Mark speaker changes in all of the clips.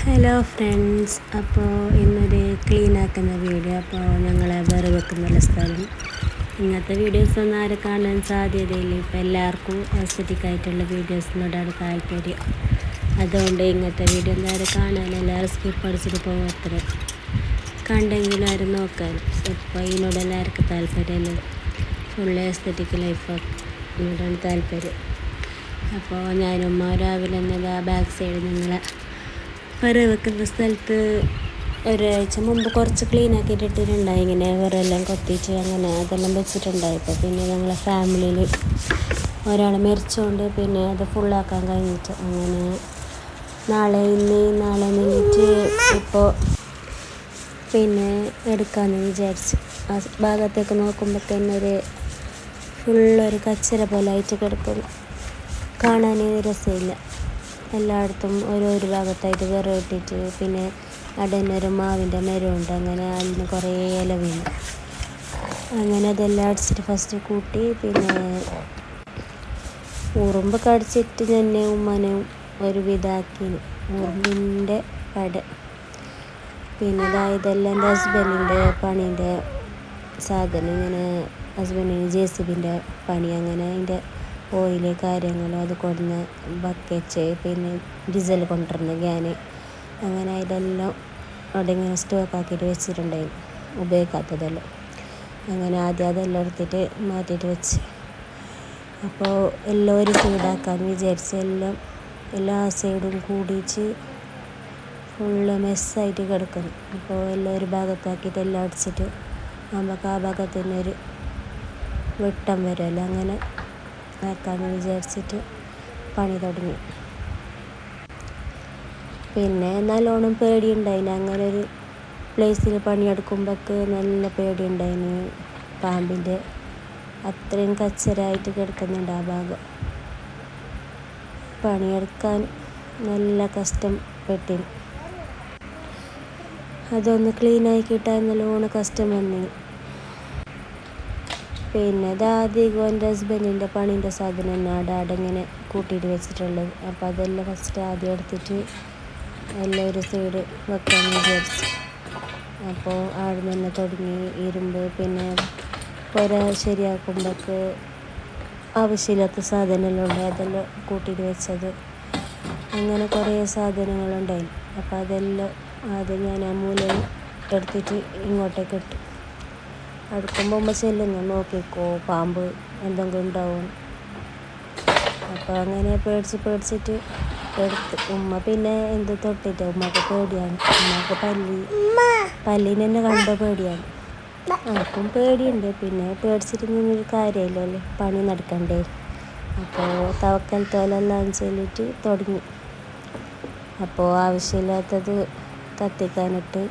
Speaker 1: Hello friends, അപ്പോൾ ഇന്നൊരു ക്ലീനാക്കുന്ന video. അപ്പോൾ ഞങ്ങൾ വേറെ വെക്കുന്നുള്ള സ്ഥലം ഇങ്ങനത്തെ വീഡിയോസൊന്നും ആരും കാണാൻ സാധ്യതയില്ല. ഇപ്പോൾ എല്ലാവർക്കും എസ്തറ്റിക്കായിട്ടുള്ള വീഡിയോസിനോടാണ് താല്പര്യം. അതുകൊണ്ട് ഇങ്ങനത്തെ വീഡിയോ എന്തായാലും കാണാൻ എല്ലാവരും സ്കിപ്പ് അടിച്ചിട്ട് പോകും. അത്ര കണ്ടെങ്കിലും ആരും നോക്കാൻ. ഇപ്പോൾ ഇതിനോട് എല്ലാവർക്കും താല്പര്യമല്ലേ, ഫുള്ള് എസ്തറ്റിക് ലൈഫിനോടാണ് താല്പര്യം. അപ്പോൾ ഞാനും രാവിലെ തന്നെ ബാക്ക് സൈഡ് നിങ്ങളെ വരെ വെക്കുന്ന സ്ഥലത്ത് ഒരാഴ്ച മുമ്പ് കുറച്ച് ക്ലീൻ ആക്കിയിട്ടിട്ടുണ്ടായി. ഇങ്ങനെ വേറെല്ലാം കൊത്തിച്ച് അങ്ങനെ അതെല്ലാം വെച്ചിട്ടുണ്ടായി. ഇപ്പോൾ പിന്നെ ഞങ്ങളെ ഫാമിലിയിൽ ഒരാൾ മരിച്ചുകൊണ്ട് പിന്നെ അത് ഫുള്ളാക്കാൻ കഴിഞ്ഞിട്ട് അങ്ങനെ നാളെ നിന്നിട്ട് ഇപ്പോൾ പിന്നെ എടുക്കാമെന്ന് വിചാരിച്ച്. ആ ഭാഗത്തേക്ക് നോക്കുമ്പോൾ തന്നെ ഒരു ഫുള്ളൊരു കച്ചറ പോലെ ആയിട്ട് കിടക്കുന്നു. കാണാൻ രസമില്ല. എല്ലായിടത്തും ഓരോരോ ഭാഗത്തായിട്ട് വിറ ഇട്ടിട്ട് പിന്നെ അടനൊരു മാവിൻ്റെ മരമുണ്ട്. അങ്ങനെ അതിന് കുറേ ഇല വീണു. അങ്ങനെ അതെല്ലാം അടിച്ചിട്ട് ഫസ്റ്റ് കൂട്ടി പിന്നെ ഉറുമ്പ് കടിച്ചിട്ട് തന്നെ ഉമ്മനും ഒരു വിധാക്കിന് ഉറുമ്പിൻ്റെ പട. പിന്നെ ഇതെല്ലാം എൻ്റെ ഹസ്ബൻഡിൻ്റെ പണീൻ്റെ സാധനം. ഇങ്ങനെ ഹസ്ബൻഡിന് JCBൻ്റെ പണി. അങ്ങനെ അതിൻ്റെ ഓയില് കാര്യങ്ങൾ അത് കൊടുന്ന ബക്കറ്റ് പിന്നെ ഡീസൽ കൊണ്ടുവരുന്ന ക്യാന് അങ്ങനെ ഇതെല്ലാം അവിടെ ഇങ്ങനെ സ്റ്റോക്ക് ആക്കിയിട്ട് വെച്ചിട്ടുണ്ടായിരുന്നു, ഉപയോഗിക്കാത്തതെല്ലാം. അങ്ങനെ ആദ്യം അതെല്ലാം എടുത്തിട്ട് മാറ്റിയിട്ട് വെച്ച്. അപ്പോൾ എല്ലാം ഒരു സൈഡാക്കാമെന്ന് വിചാരിച്ച് എല്ലാ സൈഡും കൂടിച്ച് ഫുള്ള് മെസ്സായിട്ട് കിടക്കുന്നു. അപ്പോൾ എല്ലാം ഒരു ഭാഗത്താക്കിയിട്ട് എല്ലാം അടിച്ചിട്ട് നമുക്ക് ആ ഭാഗത്ത് തന്നെ ഒരു വെട്ടം വരുമല്ലോ, അങ്ങനെ ആക്കാമെന്ന് വിചാരിച്ചിട്ട് പണി തുടങ്ങി. പിന്നെ നല്ലോണം പേടിയുണ്ടായിന്. അങ്ങനെ ഒരു പ്ലേസിൽ പണിയെടുക്കുമ്പോഴൊക്കെ നല്ല പേടിയുണ്ടായിന്. പാമ്പിൻ്റെ അത്രയും കച്ചറായിട്ട് കിടക്കുന്നുണ്ട് ആ ഭാഗം. പണിയെടുക്കാൻ നല്ല കഷ്ടപ്പെട്ടിന്. അതൊന്ന് ക്ലീനായി കിട്ടാൻ നല്ലോണം കഷ്ടം വന്നിന്. പിന്നെ അധികം എൻ്റെ ഹസ്ബൻഡിൻ്റെ പണീൻ്റെ സാധനം തന്നെ അവിടെ ഇങ്ങനെ കൂട്ടിയിട്ട് വെച്ചിട്ടുള്ളത്. അപ്പോൾ അതെല്ലാം ഫസ്റ്റ് ആദ്യം എടുത്തിട്ട് എല്ലാം ഒരു സൈഡ് വെക്കാമെന്ന് വിചാരിച്ചു. അപ്പോൾ അവിടെ നിന്ന് തുടങ്ങി ഇരുമ്പ് പിന്നെ പുര ശരിയാക്കുമ്പോഴേക്ക് ആവശ്യമില്ലാത്ത സാധനമെല്ലാം ഉണ്ട്, അതെല്ലാം കൂട്ടിയിട്ട് വെച്ചത്. അങ്ങനെ കുറേ സാധനങ്ങളുണ്ടായി. അപ്പോൾ അതെല്ലാം ആദ്യം ഞാൻ ആ മൂലയിൽ എടുത്തിട്ട് ഇങ്ങോട്ടേക്ക് ഇട്ടു. അടുക്കുമ്പോൾ ചെല്ലുന്നു, നോക്കിക്കോ പാമ്പ് എന്തെങ്കിലും ഉണ്ടാവും. അപ്പോൾ അങ്ങനെ പേടിച്ചിട്ട് എടുത്ത്. ഉമ്മ പിന്നെ എന്ത് തൊട്ടിട്ട് ഉമ്മക്ക് പേടിയാണ്. ഉമ്മക്ക് പല്ലിനെ തന്നെ കണ്ട പേടിയാണ്. എനിക്കും പേടിയുണ്ട്. പിന്നെ പേടിച്ചിട്ട് നിന്നൊരു കാര്യമില്ലല്ലോ, പണി നടക്കണ്ടേ. അപ്പോൾ തവക്കൽ തോലെല്ലാം ചൊല്ലിട്ട് തുടങ്ങി. അപ്പോൾ ആവശ്യമില്ലാത്തത് കത്തിക്കാനിട്ട്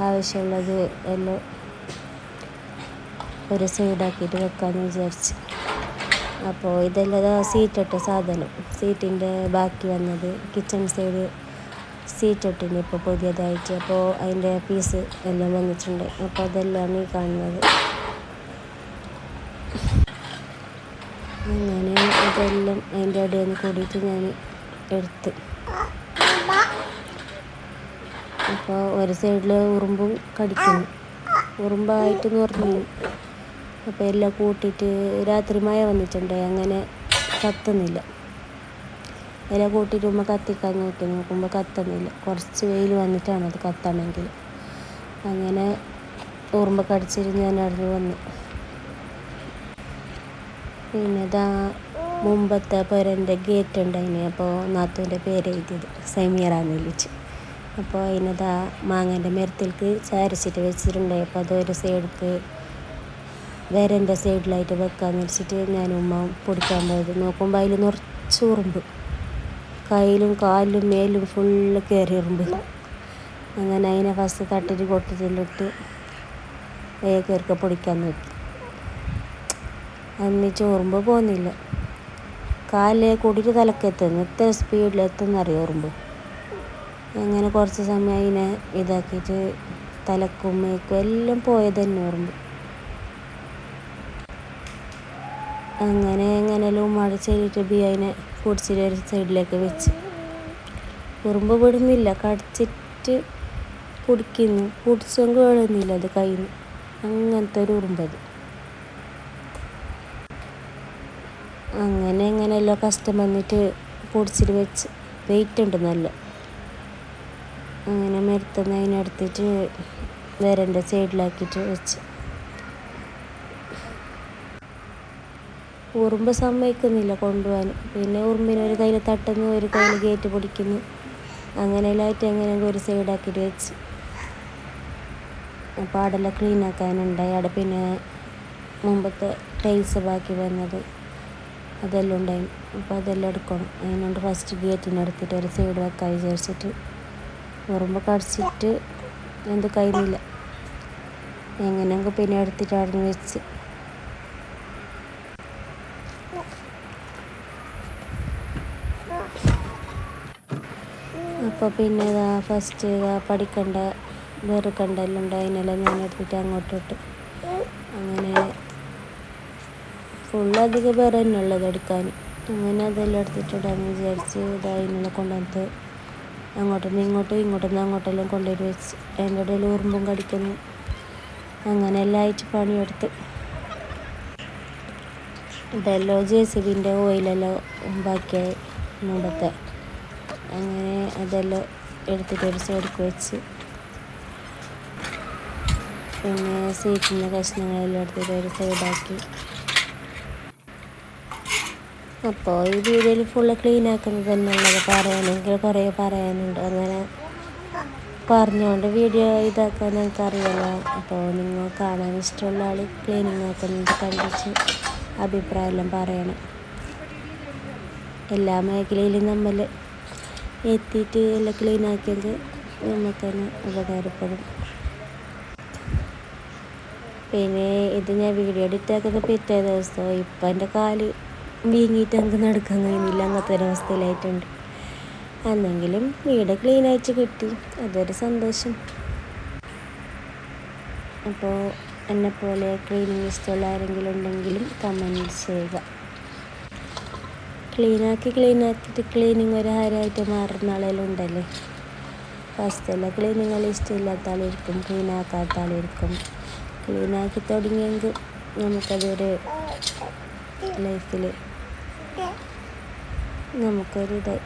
Speaker 1: ആവശ്യമുള്ളത് എല്ലാം ഒരു സൈഡാക്കിയിട്ട് വെക്കാമെന്ന് വിചാരിച്ച്. അപ്പോൾ ഇതെല്ലാം സീറ്റിട്ട സാധനം, സീറ്റിൻ്റെ ബാക്കി വന്നത് കിച്ചൺ സൈഡ് സീറ്റിട്ടിന് ഇപ്പോൾ പുതിയതായിട്ട്. അപ്പോൾ അതിൻ്റെ പീസ് എല്ലാം വന്നിട്ടുണ്ട്. അപ്പോൾ അതെല്ലാം ഈ കാണുന്നത്. അങ്ങനെ ഇതെല്ലാം അതിൻ്റെ ഇടയിൽ നിന്ന് കൂടിയിട്ട് ഞാൻ എടുത്ത്. അപ്പോൾ ഒരു സൈഡിൽ ഉറുമ്പും കടിക്കുന്നു, ഉറുമ്പായിട്ട് പറഞ്ഞു. അപ്പോൾ എല്ലാം കൂട്ടിയിട്ട് രാത്രി മഴ വന്നിട്ടുണ്ട്, അങ്ങനെ കത്തുന്നില്ല. എല്ലാം കൂട്ടിയിട്ട് ഉമ്മ കത്തിക്കാൻ നോക്കുമ്പോൾ കത്തുന്നില്ല. കുറച്ച് വെയിൽ വന്നിട്ടാണ് അത് കത്തണമെങ്കിൽ. അങ്ങനെ ഉറുമ്പ് കടിച്ചിട്ട് ഞാൻ അവിടെ വന്നു. പിന്നെ മുമ്പത്തെ പേരെൻ്റെ ഗേറ്റ് ഉണ്ടായിന്. അപ്പോൾ നാത്തൂൻ്റെ പേര് എഴുതിയത് സമീറാന്ന് വിളിച്ച്. അപ്പോൾ അതിനതാ മാങ്ങേൻ്റെ മരത്തിലേക്ക് ചാരിച്ചിട്ട് വെച്ചിട്ടുണ്ടായി. അപ്പോൾ അതൊരു സൈഡിലേക്ക് വേറെ സൈഡിലായിട്ട് വെക്കാമെന്ന് വെച്ചിട്ട് ഞാനും ഉമ്മ പൊടിക്കാൻ പോയത്. നോക്കുമ്പോൾ അതിൽ നിറച്ച് ഉറുമ്പ്, കയ്യിലും കാലിലും മേലും ഫുള്ള് കയറി ഉറുമ്പ്. അങ്ങനെ അതിനെ ഫസ്റ്റ് തട്ടിട്ട് കൊട്ടിച്ചിട്ട് കയറിയൊക്കെ പൊടിക്കാൻ നോക്കി. എന്നിട്ട് ഉറുമ്പ് പോകുന്നില്ല. കാലിലെ കൂടിയിട്ട് തലക്കെത്തുന്നു. എത്ര സ്പീഡിലെത്തുന്നറിയോ ഉറുമ്പ്. അങ്ങനെ കുറച്ച് സമയം അതിനെ ഇതാക്കിയിട്ട് തലക്കും മേക്കും എല്ലാം പോയത് തന്നെ ഉറുമ്പ്. അങ്ങനെ എങ്ങനെയെല്ലാം ഉമ്മാടെ ചെറിയിട്ട് അതിനെ പൊടിച്ചിട്ട് ഒരു സൈഡിലേക്ക് വെച്ച്. ഉറുമ്പ് വിടുന്നില്ല, കടിച്ചിട്ട് കുടിക്കുന്നു, കുടിച്ചും കേളുന്നില്ല അത് കയ്യിൽ നിന്ന്. അങ്ങനത്തെ ഒരു ഉറുമ്പത്. അങ്ങനെ എങ്ങനെയല്ലോ കഷ്ടം വന്നിട്ട് പൊടിച്ചിട്ട് വെച്ച്, വെയിറ്റ് ഉണ്ട് നല്ല. അങ്ങനെ മരത്തുനിന്ന് അതിനെടുത്തിട്ട് വരൻ്റെ സൈഡിലാക്കിയിട്ട് വെച്ച്. ഉറുമ്പ് സമ്മതിക്കുന്നില്ല കൊണ്ടുപോകാൻ. പിന്നെ ഉറുമ്പിനെ ഒരു കയ്യിൽ തട്ടുന്നു, ഒരു കയ്യിൽ ഗേറ്റ് പിടിക്കുന്നു. അങ്ങനെയെല്ലാമായിട്ട് എങ്ങനെയെങ്കിലും ഒരു സൈഡാക്കിയിട്ട് വെച്ച്. അപ്പോൾ അവിടെല്ലാം ക്ലീൻ ആക്കാനുണ്ടായി. അവിടെ പിന്നെ മുമ്പത്തെ ടൈൽസ് ബാക്കി വന്നത് അതെല്ലാം ഉണ്ടായി. അപ്പോൾ അതെല്ലാം എടുക്കണം. അതിനുകൊണ്ട് ഫസ്റ്റ് ഗേറ്റിനെടുത്തിട്ട് ഒരു സൈഡ് വെക്കാൻ വിചാരിച്ചിട്ട് ഉറുമ്പ് കടിച്ചിട്ട് എന്ത് കഴിയുന്നില്ല. എങ്ങനെയെങ്കിലും പിന്നെ എടുത്തിട്ട് അവിടെ നിന്ന് വെച്ച്. അപ്പോൾ പിന്നെ ഫസ്റ്റ് പഠിക്കണ്ട വെറുക്കണ്ടെല്ലാം ഉണ്ട്, അതിനെല്ലാം ഞാൻ എടുത്തിട്ട് അങ്ങോട്ട് ഇട്ട്. അങ്ങനെ ഫുള്ളധികം വേറെ തന്നെ ഉള്ളത് എടുക്കാൻ. അങ്ങനെ അതെല്ലാം എടുത്തിട്ടിടാന്ന് വിചാരിച്ച് അതിനെല്ലാം കൊണ്ടുവന്നിട്ട് അങ്ങോട്ടും ഇങ്ങോട്ടും അങ്ങോട്ടെല്ലാം കൊണ്ടുപോയി വെച്ച്. അതിൻ്റെ ഇടയിൽ ഉറുമ്പും കടിക്കുന്നു. അങ്ങനെ എല്ലാം ആയിട്ട് പണിയെടുത്ത്. ഇതെല്ലാം JCBൻ്റെ ഓയിലെല്ലാം ബാക്കിയായി മുമ്പത്തെ. അങ്ങനെ അതെല്ലാം എടുത്തിട്ട് ഒരു സൈഡിലേക്ക് വെച്ച്. പിന്നെ സീറ്റിൻ്റെ കഷ്ണങ്ങളെല്ലാം എടുത്തിട്ട് ഒരു സൈഡാക്കി. അപ്പോൾ ഈ വീഡിയോയിൽ ഫുള്ള് ക്ലീൻ ആക്കുന്നത് തന്നെയുള്ളത്. പറയുകയാണെങ്കിൽ കുറേ പറയാനുണ്ട്. അങ്ങനെ പറഞ്ഞുകൊണ്ട് വീഡിയോ ഇതാക്കാൻ എനിക്കറിയില്ല. അപ്പോൾ നിങ്ങൾ കാണാൻ ഇഷ്ടമുള്ള ആൾ ക്ലീനിങ് ആക്കുന്നത് കണ്ടിട്ട് അഭിപ്രായമെല്ലാം പറയണം. എല്ലാ മേഖലയിലും നമ്മൾ എത്തിയിട്ട് എല്ലാം ക്ലീൻ ആക്കിയെങ്കിൽ നമുക്ക് തന്നെ ഉപകാരപ്പെടും. പിന്നെ ഇത് ഞാൻ വീഡിയോ എഡിറ്റ് ആക്കുന്ന പിറ്റേ ദിവസം ഇപ്പം എൻ്റെ കാല് വീങ്ങിയിട്ട് നമുക്ക് നടക്കാൻ കഴിയുന്നില്ല. അങ്ങനത്തെ ഒരവസ്ഥയിലായിട്ടുണ്ട്. അന്നെങ്കിലും വീട് ക്ലീനായിട്ട് കിട്ടി, അതൊരു സന്തോഷം. അപ്പോൾ എന്നെപ്പോലെ ക്ലീനിങ് ഇഷ്ടമുള്ള ആരെങ്കിലും ഉണ്ടെങ്കിലും കമൻറ്റ് ചെയ്യുക. ക്ലീനാക്കിയിട്ട് ക്ലീനിങ് ഒരു ഹരമായിട്ട് മാറുന്ന ആളെല്ലാം ഉണ്ടല്ലേ. ഫസ്റ്റെല്ലാം ക്ലീനിങ്ങെല്ലാം ഇഷ്ടമില്ലാത്ത ആളിരിക്കും, ക്ലീനാക്കാത്ത ആളിരിക്കും. ക്ലീനാക്കി തുടങ്ങിയെങ്കിൽ നമുക്കതൊരു ലൈഫിൽ നമുക്കൊരിതായി.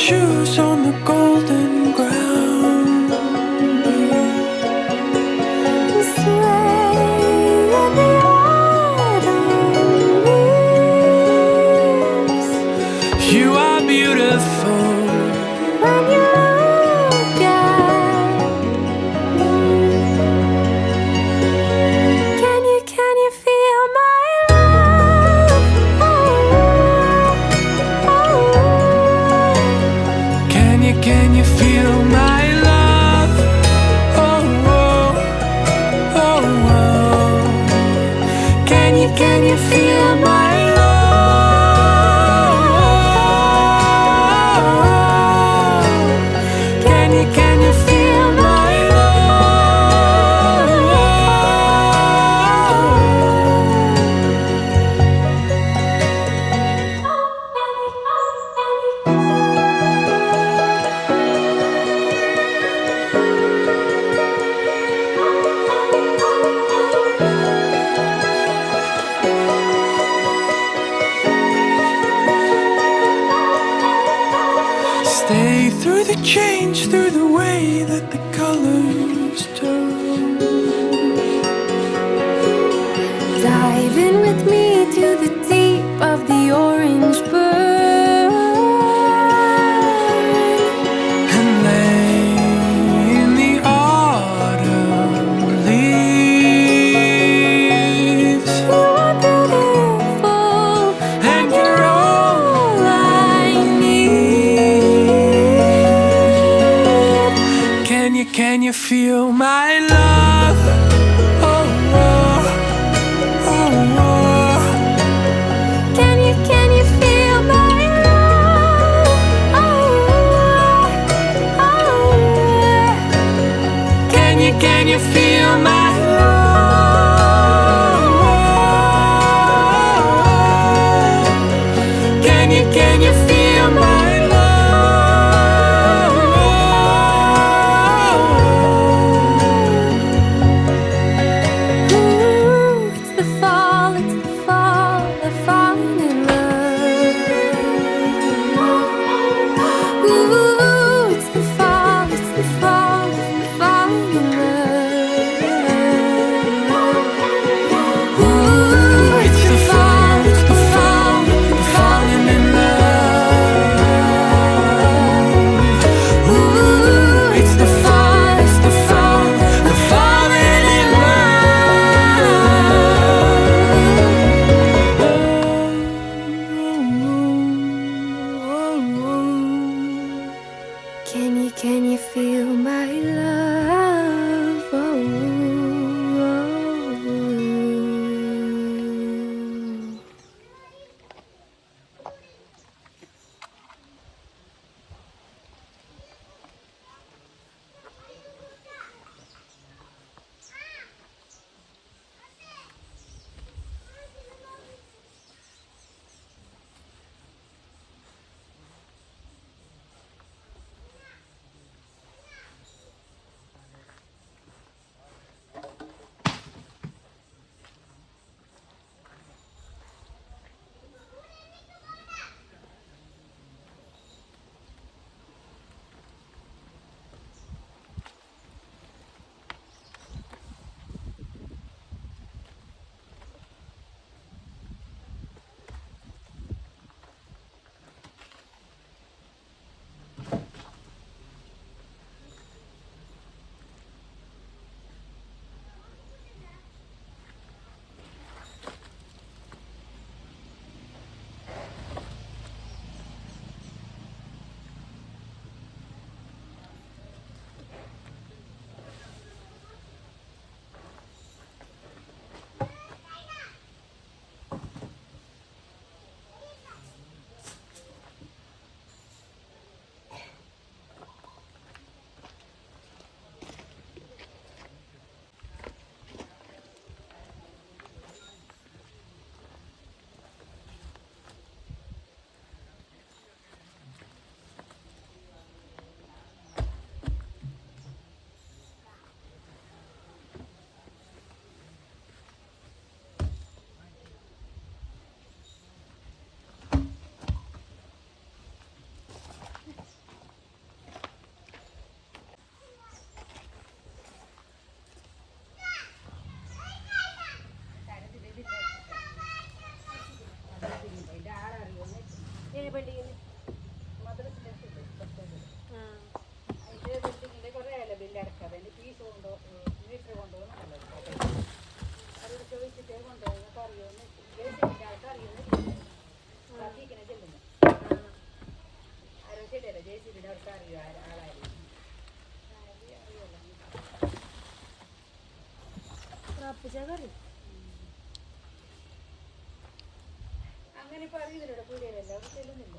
Speaker 2: shoes on the golden ground.
Speaker 1: Sway in the autumn leaves.
Speaker 2: You are beautiful
Speaker 1: When you look at me, can you feel my love? Oh, oh,
Speaker 2: Can you feel my love? Oh, oh, oh, oh. Can you feel my love? Can you feel my Stay through the change, through the way that the colors turn.
Speaker 1: dive in with me to the deep of the orange burn.
Speaker 2: And lay in the autumn leaves.
Speaker 1: You are beautiful,
Speaker 2: And you're all
Speaker 1: I need.
Speaker 2: Can you feel my love? Oh, oh, oh, oh.
Speaker 1: Can you feel പള്ളിയിൽ
Speaker 3: മദ്രസിലെത്തില്ലേ
Speaker 1: ആ
Speaker 3: അതിൻ്റെ ബിൽഡിങ്ങിൻ്റെ കുറേ അല്ല bill അടക്കാതെ അതിൻ്റെ fees metre കൊണ്ടുപോകുന്നു അവരോട് ചോദിച്ചിട്ട് കൊണ്ടുപോകുന്നത് അറിയുമെന്ന് ജേസിൻ്റെ ആൾക്ക് അറിയുമെന്ന് ബാക്കിങ്ങനെ ചെല്ലുന്നു ആരോ ശരിയല്ല ജേസിബിൻ്റെ അവർക്ക് അറിയോ ആളാരും
Speaker 1: കറി
Speaker 3: അങ്ങനെ ഇപ്പോൾ അറിയുന്നില്ല പീടികയിലല്ല അവിടെ ചെല്ലുന്നില്ല